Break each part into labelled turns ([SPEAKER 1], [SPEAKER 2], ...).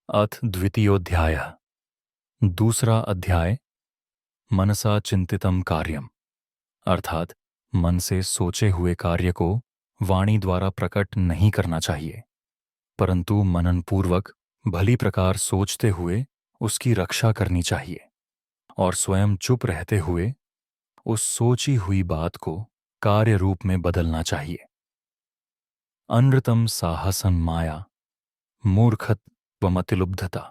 [SPEAKER 1] अथ द्वितीयोऽध्यायः। दूसरा अध्याय। मनसा चिंतितम कार्यम, अर्थात मन से सोचे हुए कार्य को वाणी द्वारा प्रकट नहीं करना चाहिए, परंतु मननपूर्वक भली प्रकार सोचते हुए उसकी रक्षा करनी चाहिए और स्वयं चुप रहते हुए उस सोची हुई बात को कार्य रूप में बदलना चाहिए। अनृतम साहसं माया मूर्खत्वमतिलुब्धता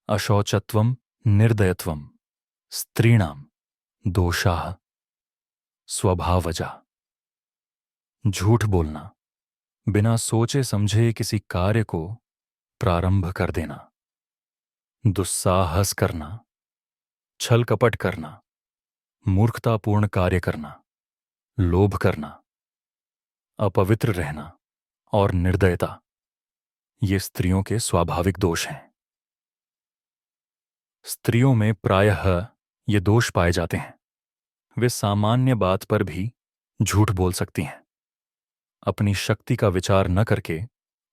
[SPEAKER 1] अशौचत्वं निर्दयत्वं स्त्रीणाम दोषाः स्वभावजा। झूठ बोलना, बिना सोचे समझे किसी कार्य को प्रारंभ कर देना, दुस्साहस करना, छल कपट करना, मूर्खतापूर्ण कार्य करना, लोभ करना, अपवित्र रहना और निर्दयता, ये स्त्रियों के स्वाभाविक दोष हैं। स्त्रियों में प्रायः ये दोष पाए जाते हैं। वे सामान्य बात पर भी झूठ बोल सकती हैं, अपनी शक्ति का विचार न करके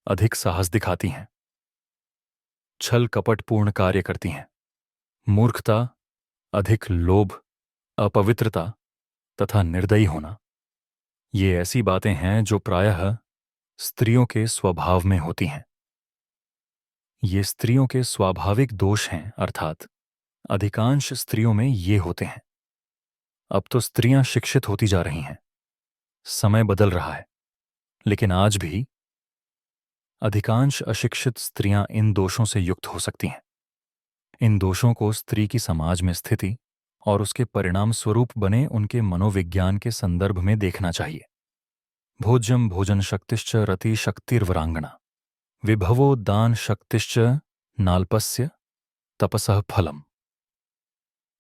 [SPEAKER 1] अधिक साहस दिखाती हैं, छल कपटपूर्ण कार्य करती हैं, मूर्खता, अधिक लोभ, अपवित्रता तथा निर्दयी होना, ये ऐसी बातें हैं जो प्रायः स्त्रियों के स्वभाव में होती हैं। ये स्त्रियों के स्वाभाविक दोष हैं, अर्थात अधिकांश स्त्रियों में ये होते हैं। अब तो स्त्रियां शिक्षित होती जा रही हैं, समय बदल रहा है, लेकिन आज भी अधिकांश अशिक्षित स्त्रियां इन दोषों से युक्त हो सकती हैं। इन दोषों को स्त्री की समाज में स्थिति और उसके परिणाम स्वरूप बने उनके मनोविज्ञान के संदर्भ में देखना चाहिए। भोज्यम भोजन शक्तिश्च रति शक्तिर्वरांगना विभवो दान शक्तिश्च नाल्पस्य तपसः फलम।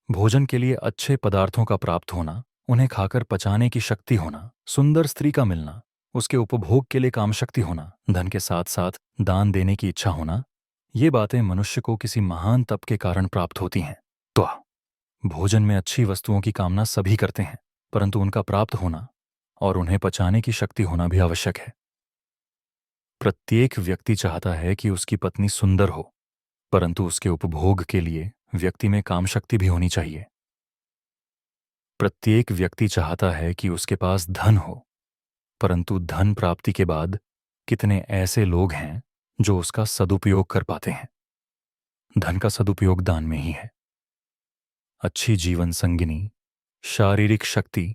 [SPEAKER 1] भोजन के लिए अच्छे पदार्थों का प्राप्त होना, उन्हें खाकर पचाने की शक्ति होना, सुंदर स्त्री का मिलना, उसके उपभोग के लिए काम शक्ति होना, धन के साथ साथ दान देने की इच्छा होना, ये बातें मनुष्य को किसी महान तप के कारण प्राप्त होती हैं। तो भोजन में अच्छी वस्तुओं की कामना सभी करते हैं, परंतु उनका प्राप्त होना और उन्हें पचाने की शक्ति होना भी आवश्यक है। प्रत्येक व्यक्ति चाहता है कि उसकी पत्नी सुंदर हो, परंतु उसके उपभोग के लिए व्यक्ति में काम शक्ति भी होनी चाहिए। प्रत्येक व्यक्ति चाहता है कि उसके पास धन हो, परंतु धन प्राप्ति के बाद कितने ऐसे लोग हैं जो उसका सदुपयोग कर पाते हैं। धन का सदुपयोग दान में ही है। अच्छी जीवन संगिनी, शारीरिक शक्ति,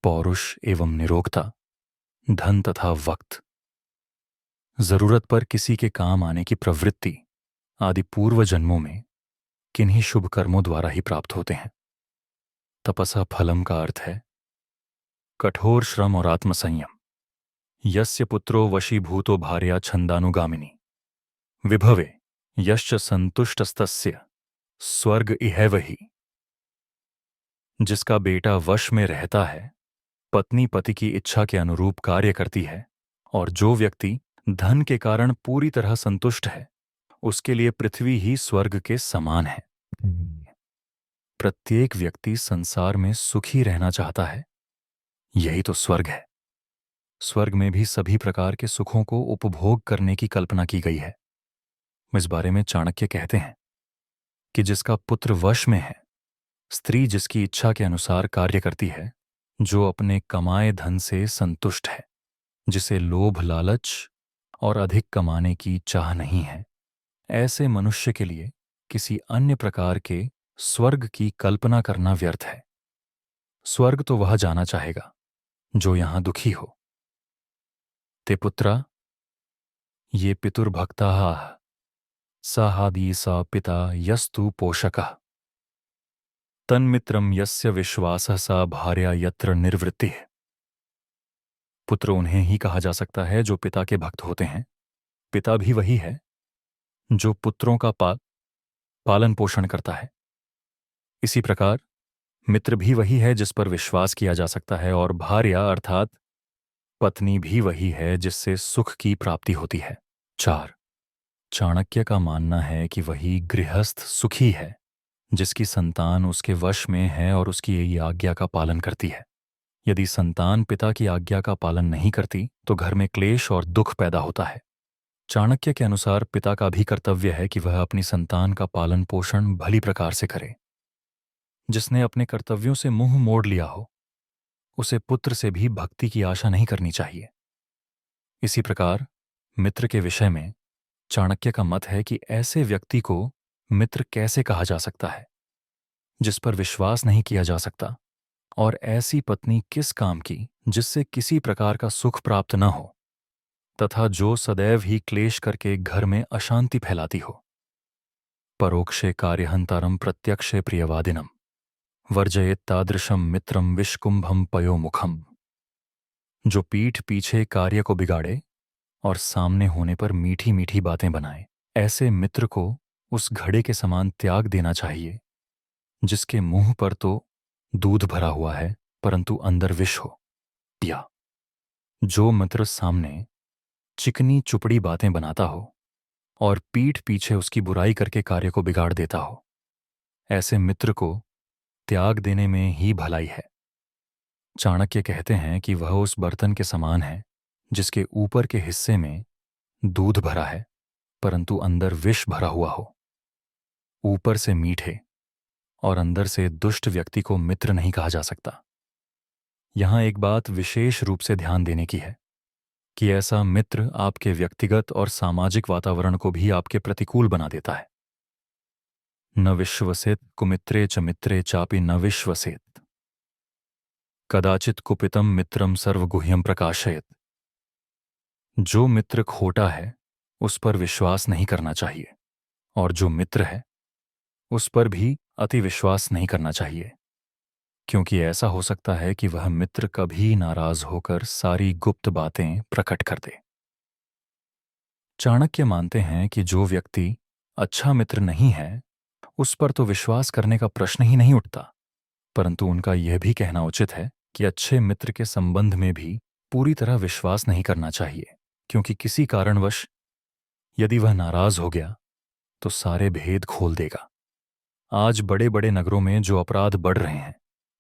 [SPEAKER 1] पौरुष एवं निरोगता, धन तथा वक्त, जरूरत पर किसी के काम आने की प्रवृत्ति आदि पूर्व जन्मों में किन्हीं शुभ कर्मों द्वारा ही प्राप्त होते हैं। तपसा फलम का अर्थ है कठोर श्रम और आत्मसंयम। यस्य पुत्रो वशीभूतो भार्या छंदानुगामिनी विभवे यश्च संतुष्टस्तस्य स्वर्ग इहैव हि। जिसका बेटा वश में रहता है, पत्नी पति की इच्छा के अनुरूप कार्य करती है, और जो व्यक्ति धन के कारण पूरी तरह संतुष्ट है, उसके लिए पृथ्वी ही स्वर्ग के समान है। प्रत्येक व्यक्ति संसार में सुखी रहना चाहता है, यही तो स्वर्ग है। स्वर्ग में भी सभी प्रकार के सुखों को उपभोग करने की कल्पना की गई है। इस बारे में चाणक्य कहते हैं कि जिसका पुत्र वश में है, स्त्री जिसकी इच्छा के अनुसार कार्य करती है, जो अपने कमाए धन से संतुष्ट है, जिसे लोभ लालच और अधिक कमाने की चाह नहीं है, ऐसे मनुष्य के लिए किसी अन्य प्रकार के स्वर्ग की कल्पना करना व्यर्थ है। स्वर्ग तो वह जाना चाहेगा जो यहां दुखी हो। ते पुत्रा ये पितुर्भक्ताः साहादी सा पिता यस्तु पोषकः तन्मित्रम यस्य विश्वासः सा भार्या यत्र निर्वृत्तिः। पुत्र उन्हें ही कहा जा सकता है जो पिता के भक्त होते हैं। पिता भी वही है जो पुत्रों का पालन पोषण करता है। इसी प्रकार मित्र भी वही है जिस पर विश्वास किया जा सकता है, और भार्या अर्थात पत्नी भी वही है जिससे सुख की प्राप्ति होती है। 4. चाणक्य का मानना है कि वही गृहस्थ सुखी है जिसकी संतान उसके वश में है और उसकी यही आज्ञा का पालन करती है। यदि संतान पिता की आज्ञा का पालन नहीं करती तो घर में क्लेश और दुख पैदा होता है। चाणक्य के अनुसार पिता का भी कर्तव्य है कि वह अपनी संतान का पालन पोषण भली प्रकार से करे। जिसने अपने कर्तव्यों से मुंह मोड़ लिया हो, उसे पुत्र से भी भक्ति की आशा नहीं करनी चाहिए। इसी प्रकार मित्र के विषय में चाणक्य का मत है कि ऐसे व्यक्ति को मित्र कैसे कहा जा सकता है जिस पर विश्वास नहीं किया जा सकता, और ऐसी पत्नी किस काम की जिससे किसी प्रकार का सुख प्राप्त न हो, तथा जो सदैव ही क्लेश करके घर में अशांति फैलाती हो। परोक्षे कार्यहंतारम प्रत्यक्षे प्रियवादिनम वर्जयेत तादृशम मित्रम विषकुंभम पयोमुखम। जो पीठ पीछे कार्य को बिगाड़े और सामने होने पर मीठी मीठी बातें बनाए, ऐसे मित्र को उस घड़े के समान त्याग देना चाहिए जिसके मुंह पर तो दूध भरा हुआ है परंतु अंदर विष हो। या जो मित्र सामने चिकनी चुपड़ी बातें बनाता हो और पीठ पीछे उसकी बुराई करके कार्य को बिगाड़ देता हो, ऐसे मित्र को त्याग देने में ही भलाई है। चाणक्य कहते हैं कि वह उस बर्तन के समान है जिसके ऊपर के हिस्से में दूध भरा है परंतु अंदर विष भरा हुआ हो। ऊपर से मीठे और अंदर से दुष्ट व्यक्ति को मित्र नहीं कहा जा सकता। यहां एक बात विशेष रूप से ध्यान देने की है कि ऐसा मित्र आपके व्यक्तिगत और सामाजिक वातावरण को भी आपके प्रतिकूल बना देता है। न विश्वसेत कुमित्रे च मित्रे चापि न विश्वसेत कदाचित कुपितम मित्रम सर्वगुह्यम प्रकाशयत। जो मित्र खोटा है उस पर विश्वास नहीं करना चाहिए, और जो मित्र है उस पर भी अति विश्वास नहीं करना चाहिए, क्योंकि ऐसा हो सकता है कि वह मित्र कभी नाराज होकर सारी गुप्त बातें प्रकट कर दे। चाणक्य मानते हैं कि जो व्यक्ति अच्छा मित्र नहीं है उस पर तो विश्वास करने का प्रश्न ही नहीं उठता, परंतु उनका यह भी कहना उचित है कि अच्छे मित्र के संबंध में भी पूरी तरह विश्वास नहीं करना चाहिए, क्योंकि किसी कारणवश यदि वह नाराज हो गया तो सारे भेद खोल देगा। आज बड़े बड़े नगरों में जो अपराध बढ़ रहे हैं,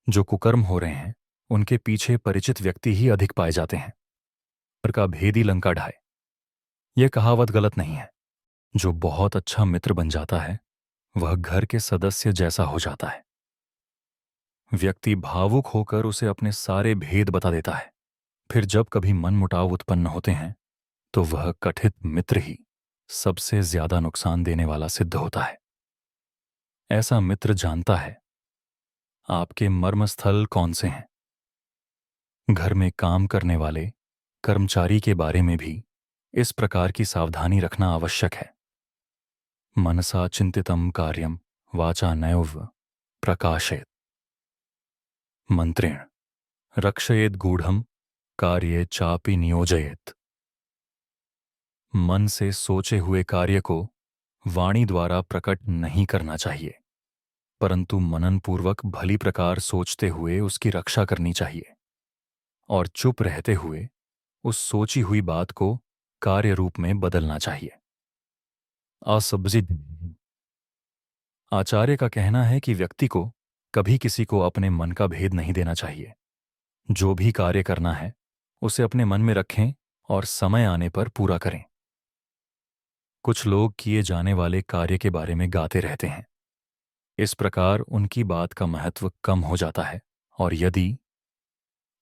[SPEAKER 1] जो कुकर्म हो रहे हैं, उनके पीछे परिचित व्यक्ति ही अधिक पाए जाते हैं। घर का भेदी लंका ढाए, यह कहावत गलत नहीं है। जो बहुत अच्छा मित्र बन जाता है वह घर के सदस्य जैसा हो जाता है। व्यक्ति भावुक होकर उसे अपने सारे भेद बता देता है। फिर जब कभी मनमुटाव उत्पन्न होते हैं तो वह कथित मित्र ही सबसे ज्यादा नुकसान देने वाला सिद्ध होता है। ऐसा मित्र जानता है आपके मर्मस्थल कौन से हैं। घर में काम करने वाले कर्मचारी के बारे में भी इस प्रकार की सावधानी रखना आवश्यक है। मनसा चिंतितम कार्यम वाचा नैव प्रकाशयेत् मंत्रेण रक्षयेत् गूढ़म कार्ये चापि नियोजयेत्। मन से सोचे हुए कार्य को वाणी द्वारा प्रकट नहीं करना चाहिए, परंतु मननपूर्वक भली प्रकार सोचते हुए उसकी रक्षा करनी चाहिए और चुप रहते हुए उस सोची हुई बात को कार्य रूप में बदलना चाहिए। असब्जी आचार्य का कहना है कि व्यक्ति को कभी किसी को अपने मन का भेद नहीं देना चाहिए। जो भी कार्य करना है उसे अपने मन में रखें और समय आने पर पूरा करें। कुछ लोग किए जाने वाले कार्य के बारे में गाते रहते हैं। इस प्रकार उनकी बात का महत्व कम हो जाता है, और यदि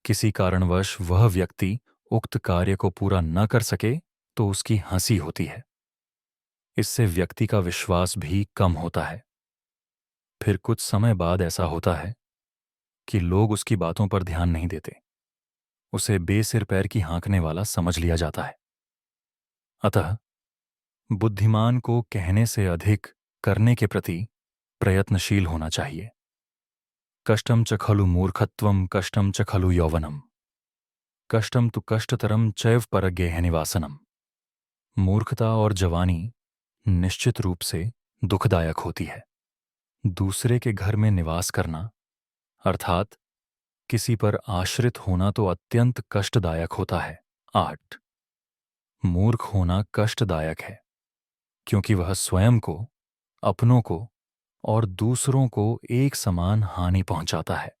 [SPEAKER 1] किसी कारणवश वह व्यक्ति उक्त कार्य को पूरा न कर सके तो उसकी हंसी होती है। इससे व्यक्ति का विश्वास भी कम होता है। फिर कुछ समय बाद ऐसा होता है कि लोग उसकी बातों पर ध्यान नहीं देते, उसे बेसिर पैर की हाँकने वाला समझ लिया जाता है। अतः बुद्धिमान को कहने से अधिक करने के प्रति प्रयत्नशील होना चाहिए। कष्टम च खलु मूर्खत्वम कष्टम च खलु यौवनम कष्टम तु कष्टतरम चैव परज्ञेह निवासनम। मूर्खता और जवानी निश्चित रूप से दुखदायक होती है। दूसरे के घर में निवास करना अर्थात किसी पर आश्रित होना तो अत्यंत कष्टदायक होता है। 8 मूर्ख होना कष्टदायक है क्योंकि वह स्वयं को, अपनों को और दूसरों को एक समान हानि पहुंचाता है।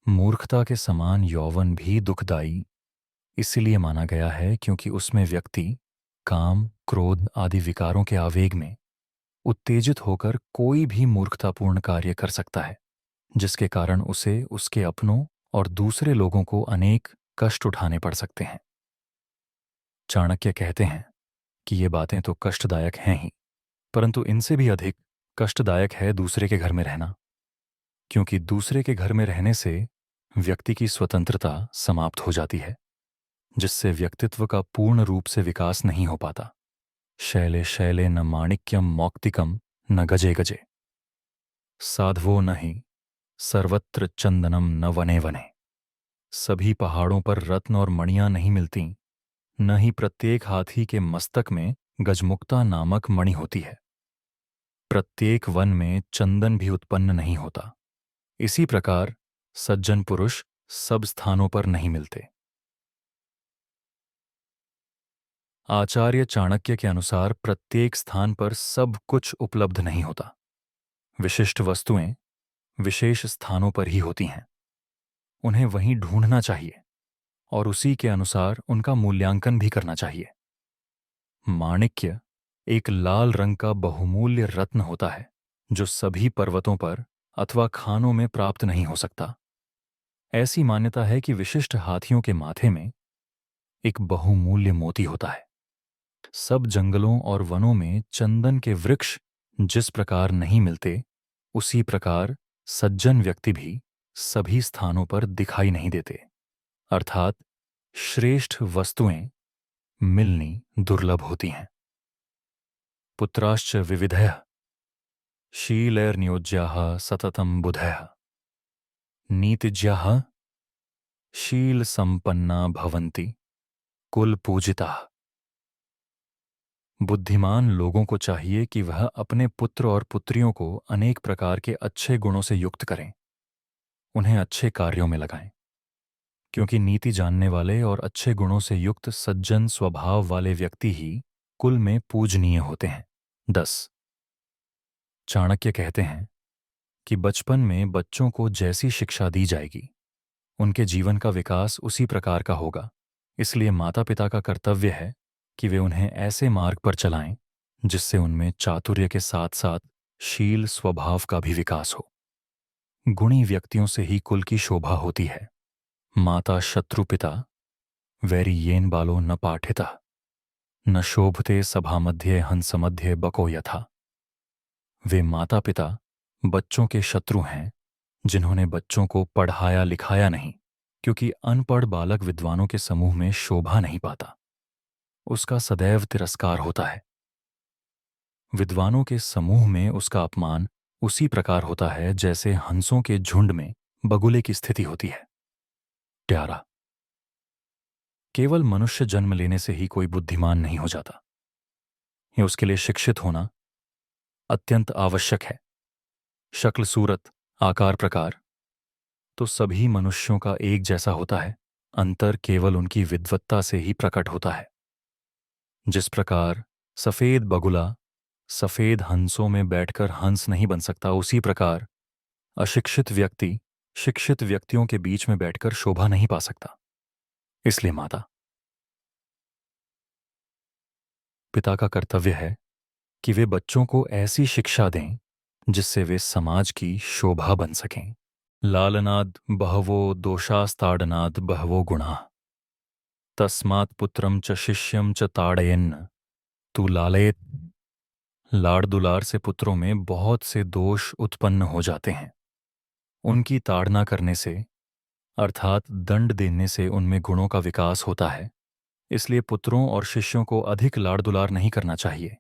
[SPEAKER 1] मूर्खता के समान यौवन भी दुखदायी इसलिए माना गया है क्योंकि उसमें व्यक्ति काम, क्रोध आदि विकारों के आवेग में उत्तेजित होकर कोई भी मूर्खतापूर्ण कार्य कर सकता है, जिसके कारण उसे, उसके अपनों और दूसरे लोगों को अनेक कष्ट उठाने पड़ सकते हैं। चाणक्य कहते हैं कि ये बातें तो कष्टदायक हैं ही, परंतु इनसे भी अधिक कष्टदायक है दूसरे के घर में रहना, क्योंकि दूसरे के घर में रहने से व्यक्ति की स्वतंत्रता समाप्त हो जाती है, जिससे व्यक्तित्व का पूर्ण रूप से विकास नहीं हो पाता। शैले शैले न माणिक्यम मौक्तिकम न गजे गजे, साधवो न हि सर्वत्र चंदनम न वने वने। सभी पहाड़ों पर रत्न और मणियां नहीं मिलती, न ही प्रत्येक हाथी के मस्तक में गजमुक्ता नामक मणि होती है। प्रत्येक वन में चंदन भी उत्पन्न नहीं होता। इसी प्रकार सज्जन पुरुष सब स्थानों पर नहीं मिलते। आचार्य चाणक्य के अनुसार प्रत्येक स्थान पर सब कुछ उपलब्ध नहीं होता। विशिष्ट वस्तुएं विशेष स्थानों पर ही होती हैं। उन्हें वहीं ढूंढना चाहिए और उसी के अनुसार उनका मूल्यांकन भी करना चाहिए। माणिक्य एक लाल रंग का बहुमूल्य रत्न होता है, जो सभी पर्वतों पर अथवा खानों में प्राप्त नहीं हो सकता। ऐसी मान्यता है कि विशिष्ट हाथियों के माथे में एक बहुमूल्य मोती होता है। सब जंगलों और वनों में चंदन के वृक्ष जिस प्रकार नहीं मिलते, उसी प्रकार सज्जन व्यक्ति भी सभी स्थानों पर दिखाई नहीं देते। अर्थात श्रेष्ठ वस्तुएं मिलनी दुर्लभ होती हैं। पुत्राश्च विविधयः शीलैर्नियोज्याः सततं बुधयः नीतिज्याः शील संपन्ना भवन्ति कुल पूजिताः। बुद्धिमान लोगों को चाहिए कि वह अपने पुत्र और पुत्रियों को अनेक प्रकार के अच्छे गुणों से युक्त करें, उन्हें अच्छे कार्यों में लगाएं, क्योंकि नीति जानने वाले और अच्छे गुणों से युक्त सज्जन स्वभाव वाले व्यक्ति ही कुल में पूजनीय होते हैं। 10. चाणक्य कहते हैं कि बचपन में बच्चों को जैसी शिक्षा दी जाएगी, उनके जीवन का विकास उसी प्रकार का होगा। इसलिए माता पिता का कर्तव्य है कि वे उन्हें ऐसे मार्ग पर चलाएं जिससे उनमें चातुर्य के साथ साथ शील स्वभाव का भी विकास हो। गुणी व्यक्तियों से ही कुल की शोभा होती है। माता शत्रु पिता वैरी येन बालो न पाठिता न शोभते सभा मध्य हंस मध्य बको यथा। वे माता पिता बच्चों के शत्रु हैं जिन्होंने बच्चों को पढ़ाया लिखाया नहीं, क्योंकि अनपढ़ बालक विद्वानों के समूह में शोभा नहीं पाता, उसका सदैव तिरस्कार होता है। विद्वानों के समूह में उसका अपमान उसी प्रकार होता है जैसे हंसों के झुंड में बगुले की स्थिति होती है। 11. केवल मनुष्य जन्म लेने से ही कोई बुद्धिमान नहीं हो जाता। ये उसके लिए शिक्षित होना अत्यंत आवश्यक है। शक्ल सूरत आकार प्रकार तो सभी मनुष्यों का एक जैसा होता है, अंतर केवल उनकी विद्वत्ता से ही प्रकट होता है। जिस प्रकार सफेद बगुला सफेद हंसों में बैठकर हंस नहीं बन सकता, उसी प्रकार अशिक्षित व्यक्ति शिक्षित व्यक्तियों के बीच में बैठकर शोभा नहीं पा सकता। इसलिए माता पिता का कर्तव्य है कि वे बच्चों को ऐसी शिक्षा दें जिससे वे समाज की शोभा बन सकें। लालनाद बहवो दोषास्ताडनाद बहवो गुणा तस्मात् पुत्रम च शिष्यम च ताड़यन्न तू लालयेत। लाड़ दुलार से पुत्रों में बहुत से दोष उत्पन्न हो जाते हैं। उनकी ताड़ना करने से अर्थात दंड देने से उनमें गुणों का विकास होता है। इसलिए पुत्रों और शिष्यों को अधिक लाड़ दुलार नहीं करना चाहिए,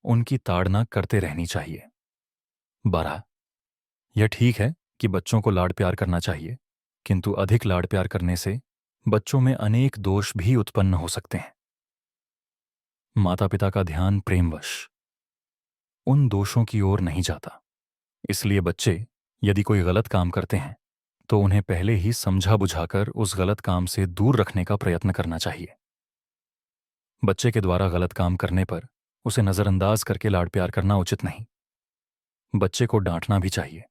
[SPEAKER 1] उनकी ताड़ना करते रहनी चाहिए। 12. यह ठीक है कि बच्चों को लाड़ प्यार करना चाहिए, किंतु अधिक लाड़ प्यार करने से बच्चों में अनेक दोष भी उत्पन्न हो सकते हैं। माता पिता का ध्यान प्रेमवश उन दोषों की ओर नहीं जाता। इसलिए बच्चे यदि कोई गलत काम करते हैं तो उन्हें पहले ही समझा बुझाकर उस गलत काम से दूर रखने का प्रयत्न करना चाहिए। बच्चे के द्वारा गलत काम करने पर उसे नजरअंदाज करके लाड़ प्यार करना उचित नहीं। बच्चे को डांटना भी चाहिए,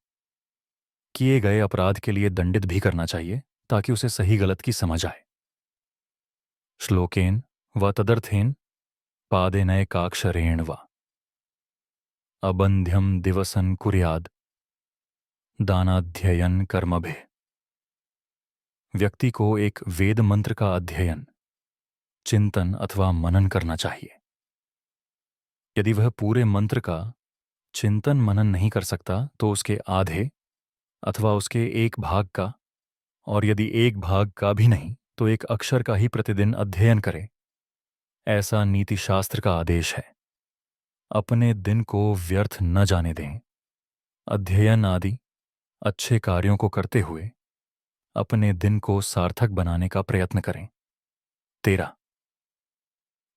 [SPEAKER 1] किए गए अपराध के लिए दंडित भी करना चाहिए, ताकि उसे सही गलत की समझ आए। श्लोकेन व तदर्थेन पादेनैकाक्षरेण वा अबन्ध्यं दिवसं कुर्याद दानाध्ययन कर्मभिः। व्यक्ति को एक वेद मंत्र का अध्ययन, चिंतन अथवा मनन करना चाहिए। यदि वह पूरे मंत्र का चिंतन मनन नहीं कर सकता तो उसके आधे अथवा उसके एक भाग का, और यदि एक भाग का भी नहीं तो एक अक्षर का ही प्रतिदिन अध्ययन करे। ऐसा नीतिशास्त्र का आदेश है। अपने दिन को व्यर्थ न जाने दें। अध्ययन आदि अच्छे कार्यों को करते हुए अपने दिन को सार्थक बनाने का प्रयत्न करें। 13।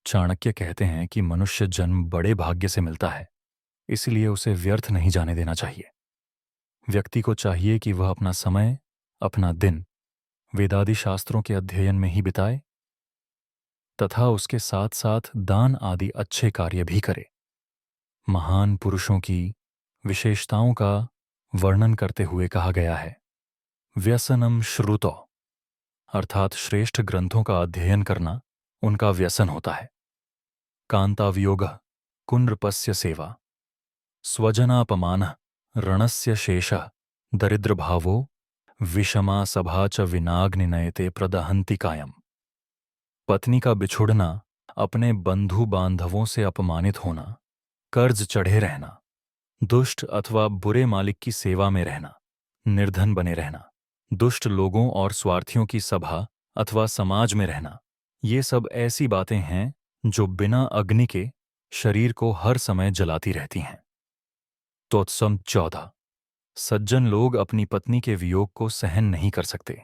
[SPEAKER 1] चाणक्य कहते हैं कि मनुष्य जन्म बड़े भाग्य से मिलता है, इसलिए उसे व्यर्थ नहीं जाने देना चाहिए। व्यक्ति को चाहिए कि वह अपना समय, अपना दिन वेदादि शास्त्रों के अध्ययन में ही बिताए तथा उसके साथ साथ दान आदि अच्छे कार्य भी करे। महान पुरुषों की विशेषताओं का वर्णन करते हुए कहा गया है, व्यसनम श्रुतो, अर्थात श्रेष्ठ ग्रंथों का अध्ययन करना उनका व्यसन होता है। कांतावियोगः कुनृपस्य सेवा, स्वजनापमानः रणस्य शेषः, दरिद्रभावो विषमा सभा च विनाग्नि नयते प्रदहन्ति कायम। पत्नी का बिछुड़ना, अपने बंधु बांधवों से अपमानित होना, कर्ज चढ़े रहना, दुष्ट अथवा बुरे मालिक की सेवा में रहना, निर्धन बने रहना, दुष्ट लोगों और स्वार्थियों की सभा अथवा समाज में रहना, ये सब ऐसी बातें हैं जो बिना अग्नि के शरीर को हर समय जलाती रहती हैं। तोत्सम 14। सज्जन लोग अपनी पत्नी के वियोग को सहन नहीं कर सकते।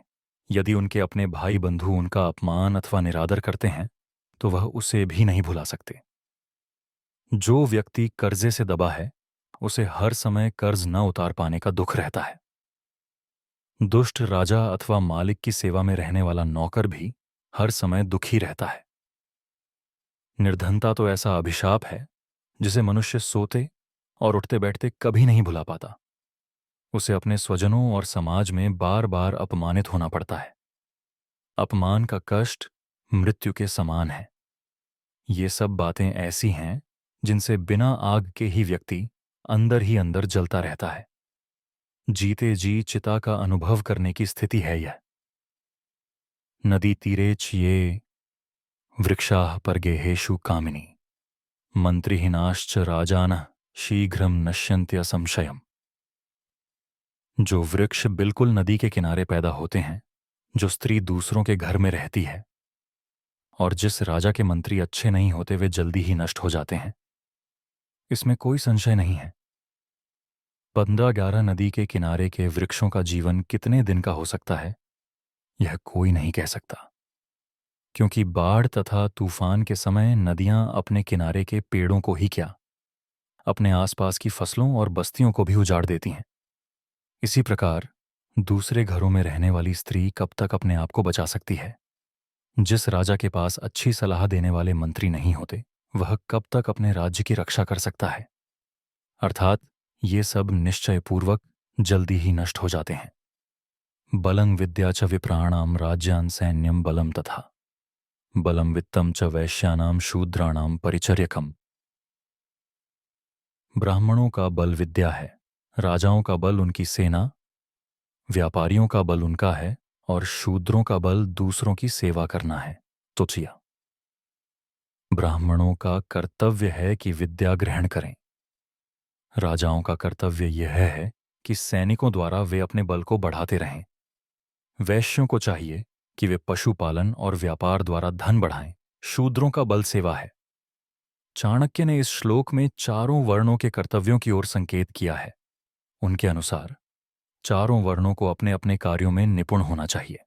[SPEAKER 1] यदि उनके अपने भाई बंधु उनका अपमान अथवा निरादर करते हैं तो वह उसे भी नहीं भुला सकते। जो व्यक्ति कर्जे से दबा है उसे हर समय कर्ज न उतार पाने का दुख रहता है। दुष्ट राजा अथवा मालिक की सेवा में रहने वाला नौकर भी हर समय दुखी रहता है। निर्धनता तो ऐसा अभिशाप है जिसे मनुष्य सोते और उठते बैठते कभी नहीं भुला पाता। उसे अपने स्वजनों और समाज में बार बार अपमानित होना पड़ता है। अपमान का कष्ट मृत्यु के समान है। ये सब बातें ऐसी हैं जिनसे बिना आग के ही व्यक्ति अंदर ही अंदर जलता रहता है। जीते जी चिता का अनुभव करने की स्थिति है यह। नदी तीरे ये वृक्षाः परगेहेषु कामिनी, मंत्रिहीनाश्च राजानः शीघ्रं नश्यन्त्यसंशयम्। जो वृक्ष बिल्कुल नदी के किनारे पैदा होते हैं, जो स्त्री दूसरों के घर में रहती है, और जिस राजा के मंत्री अच्छे नहीं होते वे जल्दी ही नष्ट हो जाते हैं, इसमें कोई संशय नहीं है। 15-11 नदी के किनारे के वृक्षों का जीवन कितने दिन का हो सकता है, यह कोई नहीं कह सकता, क्योंकि बाढ़ तथा तूफान के समय नदियां अपने किनारे के पेड़ों को ही क्या, अपने आसपास की फसलों और बस्तियों को भी उजाड़ देती हैं। इसी प्रकार दूसरे घरों में रहने वाली स्त्री कब तक अपने आप को बचा सकती है? जिस राजा के पास अच्छी सलाह देने वाले मंत्री नहीं होते, वह कब तक अपने राज्य की रक्षा कर सकता है? अर्थात ये सब निश्चयपूर्वक जल्दी ही नष्ट हो जाते हैं। बलं विद्या च विप्राणाम राज्यान सैन्यम बलम तथा बलम वित्तम च वैश्यानाम शूद्राणाम परिचर्यकम। ब्राह्मणों का बल विद्या है, राजाओं का बल उनकी सेना, व्यापारियों का बल उनका है और शूद्रों का बल दूसरों की सेवा करना है। तुचिया। ब्राह्मणों का कर्तव्य है कि विद्या ग्रहण करें। राजाओं का कर्तव्य यह है कि सैनिकों द्वारा वे अपने बल को बढ़ाते रहें। वैश्यों को चाहिए कि वे पशुपालन और व्यापार द्वारा धन बढ़ाएं। शूद्रों का बल सेवा है। चाणक्य ने इस श्लोक में चारों वर्णों के कर्तव्यों की ओर संकेत किया है। उनके अनुसार चारों वर्णों को अपने अपने कार्यों में निपुण होना चाहिए।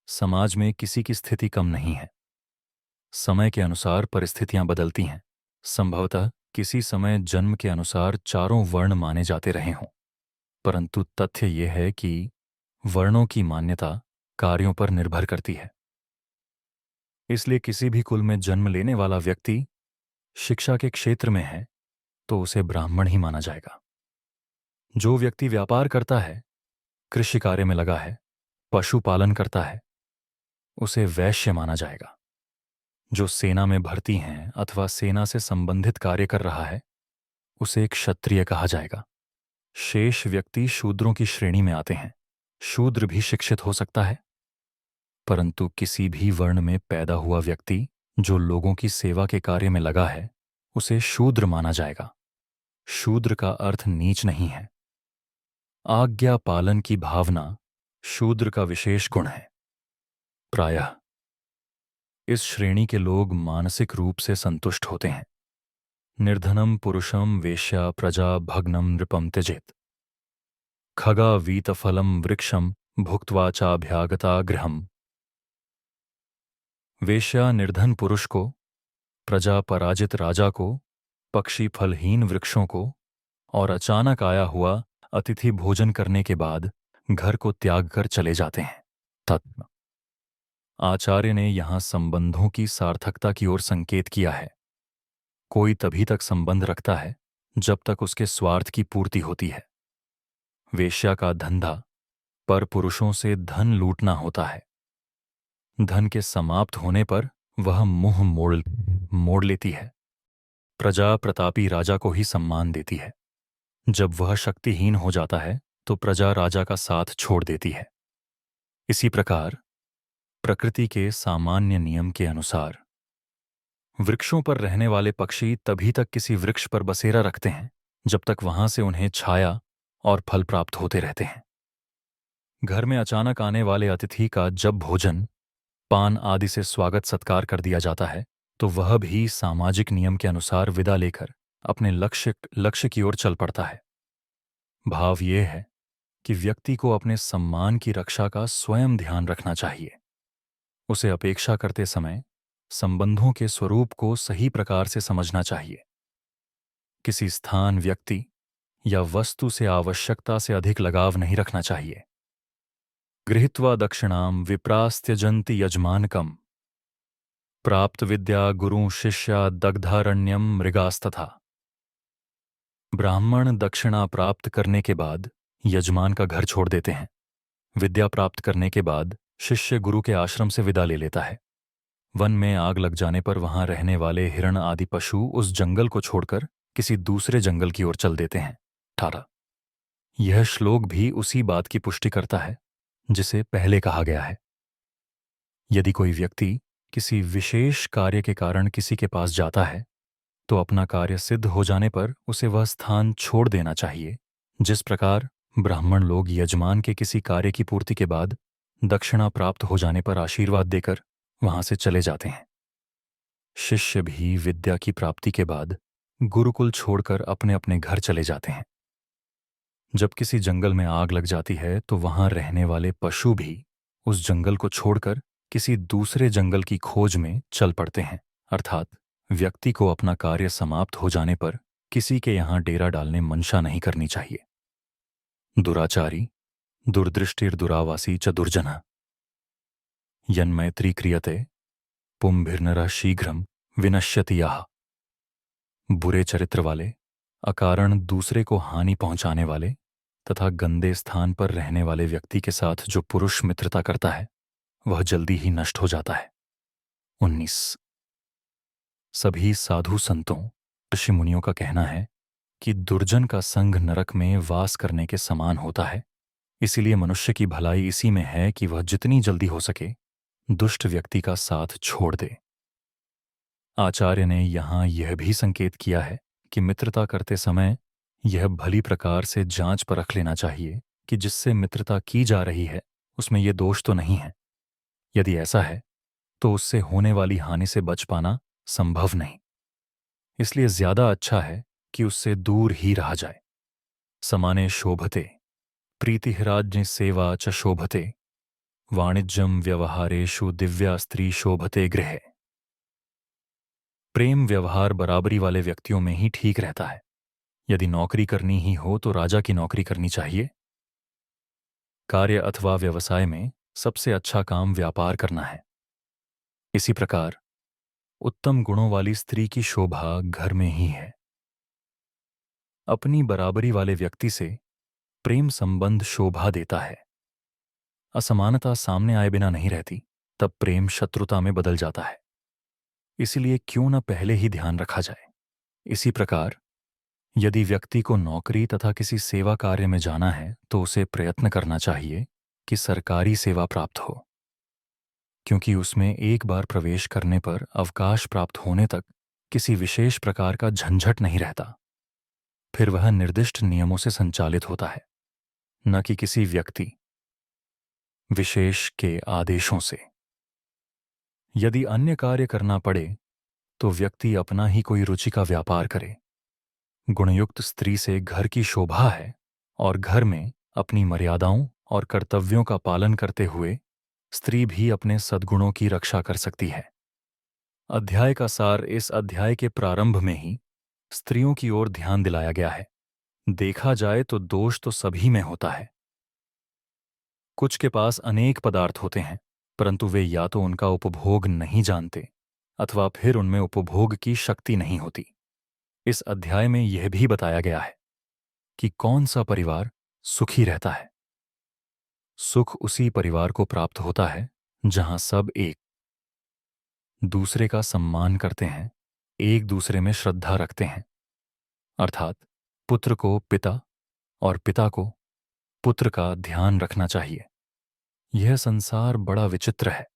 [SPEAKER 1] समाज में किसी की स्थिति कम नहीं है। समय के अनुसार परिस्थितियां बदलती हैं। संभवतः किसी समय जन्म के अनुसार चारों वर्ण माने जाते रहे हों, परंतु तथ्य यह है कि वर्णों की मान्यता कार्यों पर निर्भर करती है। इसलिए किसी भी कुल में जन्म लेने वाला व्यक्ति शिक्षा के क्षेत्र में है तो उसे ब्राह्मण ही माना जाएगा। जो व्यक्ति व्यापार करता है, कृषि कार्य में लगा है, पशुपालन करता है, उसे वैश्य माना जाएगा। जो सेना में भर्ती हैं अथवा सेना से संबंधित कार्य कर रहा है उसे एक क्षत्रिय कहा जाएगा। शेष व्यक्ति शूद्रों की श्रेणी में आते हैं। शूद्र भी शिक्षित हो सकता है, परंतु किसी भी वर्ण में पैदा हुआ व्यक्ति जो लोगों की सेवा के कार्य में लगा है उसे शूद्र माना जाएगा। शूद्र का अर्थ नीच नहीं है। आज्ञा पालन की भावना शूद्र का विशेष गुण है। प्रायः इस श्रेणी के लोग मानसिक रूप से संतुष्ट होते हैं। निर्धनम पुरुषम वेश्या प्रजा भग्नम नृपम त्यजेत। खगा वीतफलम वृक्षम भुक्त्वा चाभ्यागता गृहम। वेश्या निर्धन पुरुष को, प्रजा पराजित राजा को, पक्षी फलहीन वृक्षों को और अचानक आया हुआ अतिथि भोजन करने के बाद घर को त्याग कर चले जाते हैं। तत्व आचार्य ने यहां संबंधों की सार्थकता की ओर संकेत किया है। कोई तभी तक संबंध रखता है जब तक उसके स्वार्थ की पूर्ति होती है। वेश्या का धंधा पर पुरुषों से धन लूटना होता है। धन के समाप्त होने पर वह मुंह मोड़ लेती है। प्रजा प्रतापी राजा को ही सम्मान देती है। जब वह शक्तिहीन हो जाता है तो प्रजा राजा का साथ छोड़ देती है। इसी प्रकार प्रकृति के सामान्य नियम के अनुसार वृक्षों पर रहने वाले पक्षी तभी तक किसी वृक्ष पर बसेरा रखते हैं जब तक वहां से उन्हें छाया और फल प्राप्त होते रहते हैं। घर में अचानक आने वाले अतिथि का जब भोजन पान आदि से स्वागत सत्कार कर दिया जाता है तो वह भी सामाजिक नियम के अनुसार विदा लेकर अपने लक्ष्य की ओर चल पड़ता है। भाव यह है कि व्यक्ति को अपने सम्मान की रक्षा का स्वयं ध्यान रखना चाहिए। उसे अपेक्षा करते समय संबंधों के स्वरूप को सही प्रकार से समझना चाहिए। किसी स्थान, व्यक्ति या वस्तु से आवश्यकता से अधिक लगाव नहीं रखना चाहिए। गृहीत्वा दक्षिणाम विप्रास्त्यजन्ति यजमानकम। प्राप्त विद्या गुरु शिष्या दग्धारण्यम मृगास्तथा। ब्राह्मण दक्षिणा प्राप्त करने के बाद यजमान का घर छोड़ देते हैं। विद्या प्राप्त करने के बाद शिष्य गुरु के आश्रम से विदा ले लेता है। वन में आग लग जाने पर वहां रहने वाले हिरण आदि पशु उस जंगल को छोड़कर किसी दूसरे जंगल की ओर चल देते हैं। 18। यह श्लोक भी उसी बात की पुष्टि करता है जिसे पहले कहा गया है। यदि कोई व्यक्ति किसी विशेष कार्य के कारण किसी के पास जाता है तो अपना कार्य सिद्ध हो जाने पर उसे वह स्थान छोड़ देना चाहिए। जिस प्रकार ब्राह्मण लोग यजमान के किसी कार्य की पूर्ति के बाद दक्षिणा प्राप्त हो जाने पर आशीर्वाद देकर वहां से चले जाते हैं, शिष्य भी विद्या की प्राप्ति के बाद गुरुकुल छोड़कर अपने अपने घर चले जाते हैं। जब किसी जंगल में आग लग जाती है तो वहां रहने वाले पशु भी उस जंगल को छोड़कर किसी दूसरे जंगल की खोज में चल पड़ते हैं। अर्थात व्यक्ति को अपना कार्य समाप्त हो जाने पर किसी के यहां डेरा डालने मंशा नहीं करनी चाहिए। दुराचारी दुर्दृष्टिर्दुरावासी च दुर्जनः यन्मैत्री क्रियते पुंभिर्नरः शीघ्रम विनश्यति याः। बुरे चरित्र वाले, अकारण दूसरे को हानि पहुंचाने वाले तथा गंदे स्थान पर रहने वाले व्यक्ति के साथ जो पुरुष मित्रता करता है वह जल्दी ही नष्ट हो जाता है। 19। सभी साधु संतों, ऋषि मुनियों का कहना है कि दुर्जन का संग नरक में वास करने के समान होता है। इसीलिए मनुष्य की भलाई इसी में है कि वह जितनी जल्दी हो सके दुष्ट व्यक्ति का साथ छोड़ दे। आचार्य ने यहां यह भी संकेत किया है कि मित्रता करते समय यह भली प्रकार से जांच परख लेना चाहिए कि जिससे मित्रता की जा रही है उसमें यह दोष तो नहीं है। यदि ऐसा है तो उससे होने वाली हानि से बच पाना संभव नहीं। इसलिए ज्यादा अच्छा है कि उससे दूर ही रहा जाए। समाने शोभते प्रीतिराज्ञ सेवा च शोभते वाणिज्यम व्यवहारेषु दिव्या स्त्री शोभते गृहे। प्रेम व्यवहार बराबरी वाले व्यक्तियों में ही ठीक रहता है। यदि नौकरी करनी ही हो तो राजा की नौकरी करनी चाहिए। कार्य अथवा व्यवसाय में सबसे अच्छा काम व्यापार करना है। इसी प्रकार उत्तम गुणों वाली स्त्री की शोभा घर में ही है। अपनी बराबरी वाले व्यक्ति से प्रेम संबंध शोभा देता है। असमानता सामने आए बिना नहीं रहती, तब प्रेम शत्रुता में बदल जाता है। इसलिए क्यों न पहले ही ध्यान रखा जाए। इसी प्रकार यदि व्यक्ति को नौकरी तथा किसी सेवा कार्य में जाना है तो उसे प्रयत्न करना चाहिए कि सरकारी सेवा प्राप्त हो, क्योंकि उसमें एक बार प्रवेश करने पर अवकाश प्राप्त होने तक किसी विशेष प्रकार का झंझट नहीं रहता। फिर वह निर्दिष्ट नियमों से संचालित होता है, न कि किसी व्यक्ति विशेष के आदेशों से। यदि अन्य कार्य करना पड़े तो व्यक्ति अपना ही कोई रुचि का व्यापार करे। गुणयुक्त स्त्री से घर की शोभा है और घर में अपनी मर्यादाओं और कर्तव्यों का पालन करते हुए स्त्री भी अपने सद्गुणों की रक्षा कर सकती है। अध्याय का सार इस अध्याय के प्रारंभ में ही स्त्रियों की ओर ध्यान दिलाया गया है। देखा जाए तो दोष तो सभी में होता है। कुछ के पास अनेक पदार्थ होते हैं, परंतु वे या तो उनका उपभोग नहीं जानते अथवा फिर उनमें उपभोग की शक्ति नहीं होती। इस अध्याय में यह भी बताया गया है कि कौन सा परिवार सुखी रहता है। सुख उसी परिवार को प्राप्त होता है जहां सब एक दूसरे का सम्मान करते हैं, एक दूसरे में श्रद्धा रखते हैं। अर्थात पुत्र को पिता और पिता को पुत्र का ध्यान रखना चाहिए। यह संसार बड़ा विचित्र है।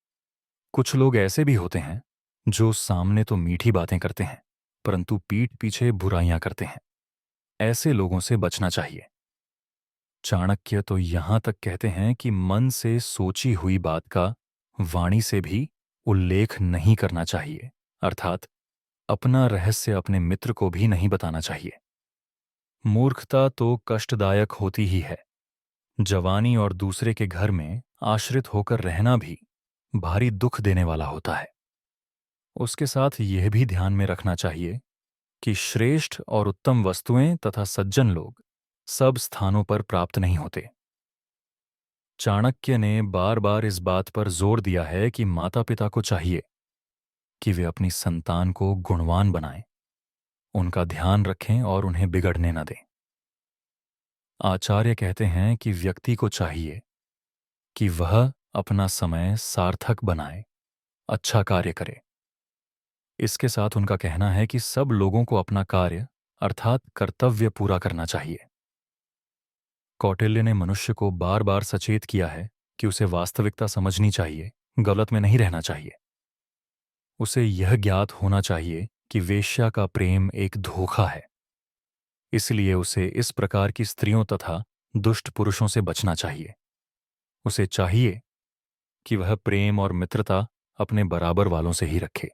[SPEAKER 1] कुछ लोग ऐसे भी होते हैं जो सामने तो मीठी बातें करते हैं परंतु पीठ पीछे बुराइयां करते हैं। ऐसे लोगों से बचना चाहिए। चाणक्य तो यहां तक कहते हैं कि मन से सोची हुई बात का वाणी से भी उल्लेख नहीं करना चाहिए, अर्थात अपना रहस्य अपने मित्र को भी नहीं बताना चाहिए। मूर्खता तो कष्टदायक होती ही है। जवानी और दूसरे के घर में आश्रित होकर रहना भी भारी दुख देने वाला होता है। उसके साथ यह भी ध्यान में रखना चाहिए कि श्रेष्ठ और उत्तम वस्तुएं तथा सज्जन लोग सब स्थानों पर प्राप्त नहीं होते। चाणक्य ने बार बार इस बात पर जोर दिया है कि माता पिता को चाहिए कि वे अपनी संतान को गुणवान बनाएं, उनका ध्यान रखें और उन्हें बिगड़ने न दें। आचार्य कहते हैं कि व्यक्ति को चाहिए कि वह अपना समय सार्थक बनाए, अच्छा कार्य करे। इसके साथ उनका कहना है कि सब लोगों को अपना कार्य अर्थात कर्तव्य पूरा करना चाहिए। कौटिल्य ने मनुष्य को बार बार सचेत किया है कि उसे वास्तविकता समझनी चाहिए, गलत में नहीं रहना चाहिए। उसे यह ज्ञात होना चाहिए कि वेश्या का प्रेम एक धोखा है, इसलिए उसे इस प्रकार की स्त्रियों तथा दुष्ट पुरुषों से बचना चाहिए। उसे चाहिए कि वह प्रेम और मित्रता अपने बराबर वालों से ही रखे।